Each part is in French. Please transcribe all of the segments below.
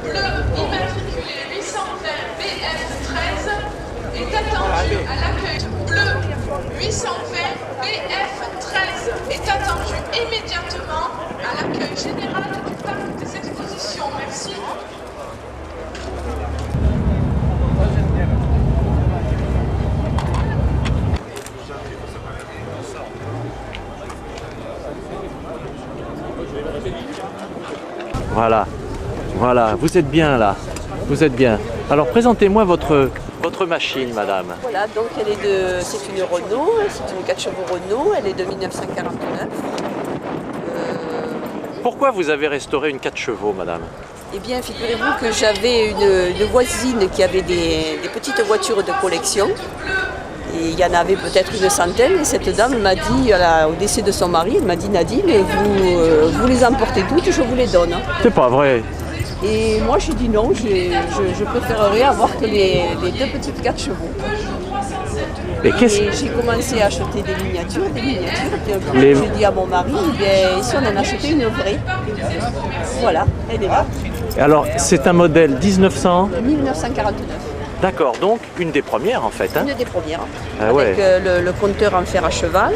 bleu immatriculé 820 BF13 est attendu à l'accueil. Bleu 820 BF13 est attendu immédiatement à l'accueil général du parc des expositions. Merci. Voilà, voilà, vous êtes bien là, vous êtes bien. Alors présentez-moi votre machine, madame. Voilà, donc c'est une Renault, c'est une 4 chevaux Renault, elle est de 1949. Pourquoi vous avez restauré une 4 chevaux, madame? Eh bien, figurez-vous que j'avais une voisine qui avait des petites voitures de collection. Et il y en avait peut-être une centaine, et cette dame m'a dit, au décès de son mari, elle m'a dit: Nadine, vous les emportez toutes, je vous les donne. C'est pas vrai. Et moi j'ai dit non, je préférerais avoir que les deux petites 4 chevaux. Et j'ai commencé à acheter des miniatures, et puis j'ai dit à mon mari, eh bien, ici on en a acheté une vraie. Voilà, elle est là. Alors c'est un modèle 1949. D'accord, donc une des premières en fait. Hein. Une des premières. Ah avec ouais. le compteur en fer à cheval,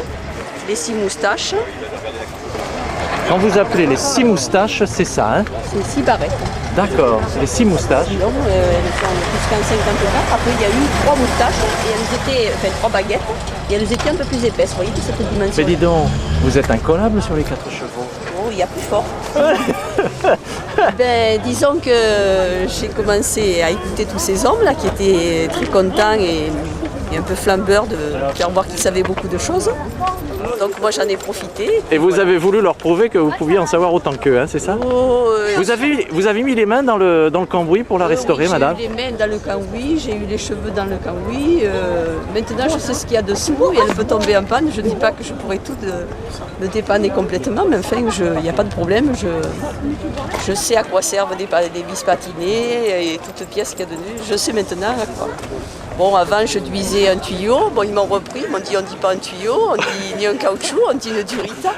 les 6 moustaches. Quand vous appelez les 6 moustaches, c'est ça, hein? C'est 6 barrettes. D'accord, les 6 moustaches. Donc, elles sont jusqu'à 54. Après, il y a eu 3 moustaches, et elles étaient, enfin 3 baguettes, et elles étaient un peu plus épaisses, vous voyez, de cette dimension. Mais dis donc, vous êtes incollable sur les 4 chevaux. Oh, il y a plus fort. Ben, disons que j'ai commencé à écouter tous ces hommes-là qui étaient très contents et un peu flambeurs de faire voir qu'ils savaient beaucoup de choses. Donc moi j'en ai profité. Et vous avez voulu leur prouver que vous pouviez en savoir autant qu'eux, hein, c'est ça? Vous avez mis les mains dans le cambouis pour la restaurer, oui, madame? J'ai eu les mains dans le cambouis, j'ai eu les cheveux dans le cambouis. Maintenant je sais ce qu'il y a dessous et elle peut tomber en panne. Je ne dis pas que je pourrais tout me dépanner complètement, mais enfin il n'y a pas de problème. Je sais à quoi servent des vis patinées et toutes pièces qu'il y a dedans. Je sais maintenant à quoi. Bon, avant je duisais un tuyau, bon ils m'ont repris, ils m'ont dit on ne dit pas un tuyau, on dit ni un caoutchouc, on dit une durite.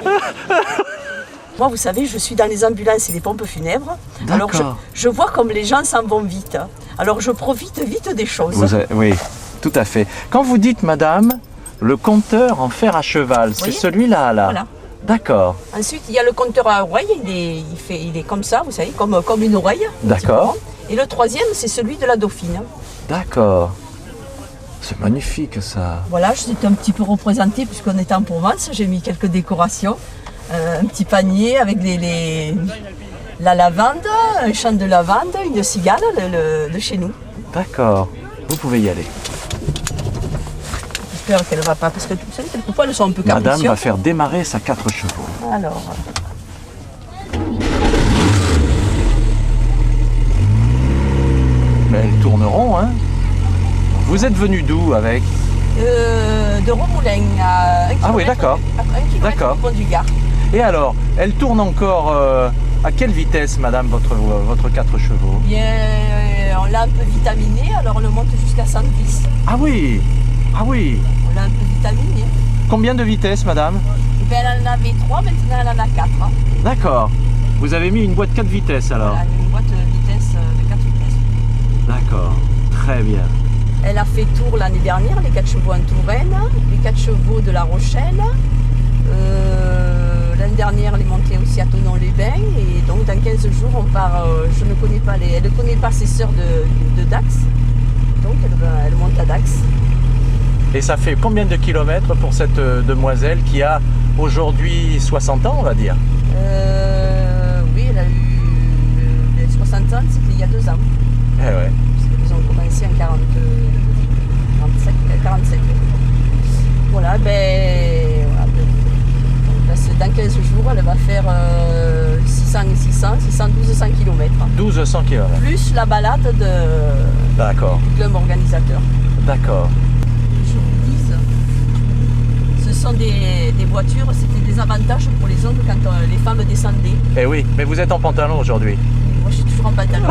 Moi vous savez, je suis dans les ambulances et les pompes funèbres, alors je vois comme les gens s'en vont vite, alors je profite vite des choses. Oui, tout à fait. Quand vous dites madame, le compteur en fer à cheval, c'est celui-là là? Voilà. D'accord. Ensuite il y a le compteur à oreille, il est comme ça, vous savez, comme une oreille. D'accord. Et le troisième c'est celui de la Dauphine. D'accord. C'est magnifique ça. Voilà, je suis un petit peu représentée puisqu'on est en Provence, j'ai mis quelques décorations. Un petit panier avec la lavande, un champ de lavande, une cigale de chez nous. D'accord, vous pouvez y aller. J'espère qu'elle ne va pas, parce que vous savez, quelquefois elles sont un peu capricieuses. Madame va faire démarrer sa 4 chevaux. Alors. Mais elles tourneront, hein. Vous êtes venu d'où avec? De Romoulin, à 1 km. Ah oui, d'accord. D'accord. Du pont du Gard. Et alors, elle tourne encore à quelle vitesse, madame, votre 4 chevaux? Bien, on l'a un peu vitaminé, alors on le monte jusqu'à 110. Ah oui, ah oui. On l'a un peu vitaminé. Combien de vitesses, madame? Et bien, elle en avait 3, maintenant elle en a 4. D'accord. Vous avez mis une boîte 4 vitesses alors? Voilà, une boîte de 4 vitesses. D'accord, très bien. Elle a fait tour l'année dernière, les 4 chevaux en Touraine, les 4 chevaux de La Rochelle. L'année dernière, elle est montée aussi à Thonon-les-Bains. Et donc, dans 15 jours, on part. Je ne connais pas elle ne connaît pas ses sœurs de Dax. Donc, elle monte à Dax. Et ça fait combien de kilomètres pour cette demoiselle qui a aujourd'hui 60 ans, on va dire? Oui, elle a eu 60 ans, c'était il y a 2 ans. Eh ouais. Ils ont commencé en 47. Voilà, dans 15 jours, elle va faire 1200 km. 1200 km. Plus la balade du club organisateur. D'accord. Je vous dis, ce sont des voitures, c'était des avantages pour les hommes quand les femmes descendaient. Eh oui, mais vous êtes en pantalon aujourd'hui. Moi, je suis toujours en pantalon.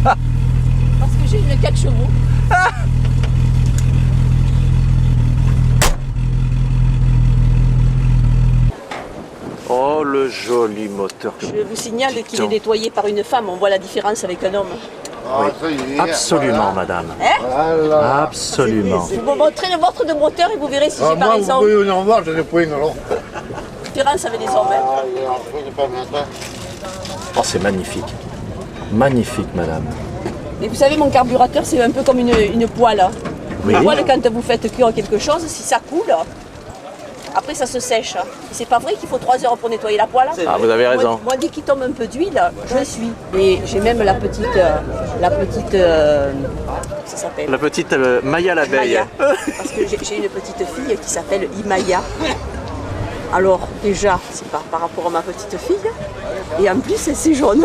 Parce que j'ai une 4 chevaux. Oh, le joli moteur. Je vous signale qu'il est nettoyé par une femme, on voit la différence avec un homme. Absolument, madame. Voilà. Absolument. Je vous montrerai le vôtre de moteur et vous verrez si j'ai pas Moi, vous raison. pouvez venir voir, je n'ai pas une alors. Différence avec les hommes. Hein. Oh, c'est magnifique. Magnifique, madame. Et vous savez, mon carburateur, c'est un peu comme une poêle. Hein. Oui. Une poêle, quand vous faites cuire quelque chose, si ça coule, après ça se sèche. Et c'est pas vrai qu'il faut 3 heures pour nettoyer la poêle. Ah, vous avez raison. Moi, dès qu'il tombe un peu d'huile, je suis. Et j'ai même la petite, ça s'appelle La petite Maya l'abeille. Maya. Parce que j'ai une petite fille qui s'appelle Imaya. Alors déjà, c'est pas par rapport à ma petite fille. Et en plus, c'est jaune.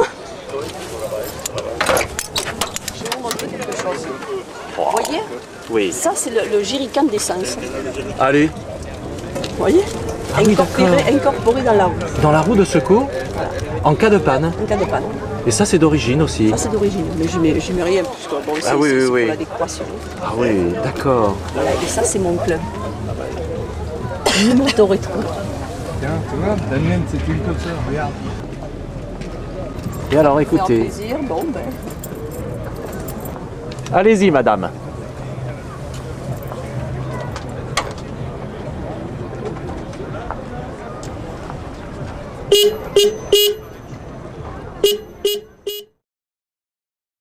Je vais vous montrer quelque chose. Vous voyez? Oui. Ça, c'est le jerrycan d'essence. Allez, Vous voyez? Ah oui, Incorporé dans la roue, dans la roue de secours, en cas de panne. en cas de panne. Et ça, c'est d'origine aussi. Ça, c'est d'origine, mais je mets rien, puisque bon, c'est oui, oui, pour oui. la décoration. Ah oui, d'accord. Voilà, et ça, c'est mon club. Une moto rétro. Tiens, tu vois, la mienne c'est une comme ça, regarde. Et alors, Faire écoutez, plaisir, bon ben. allez-y, madame.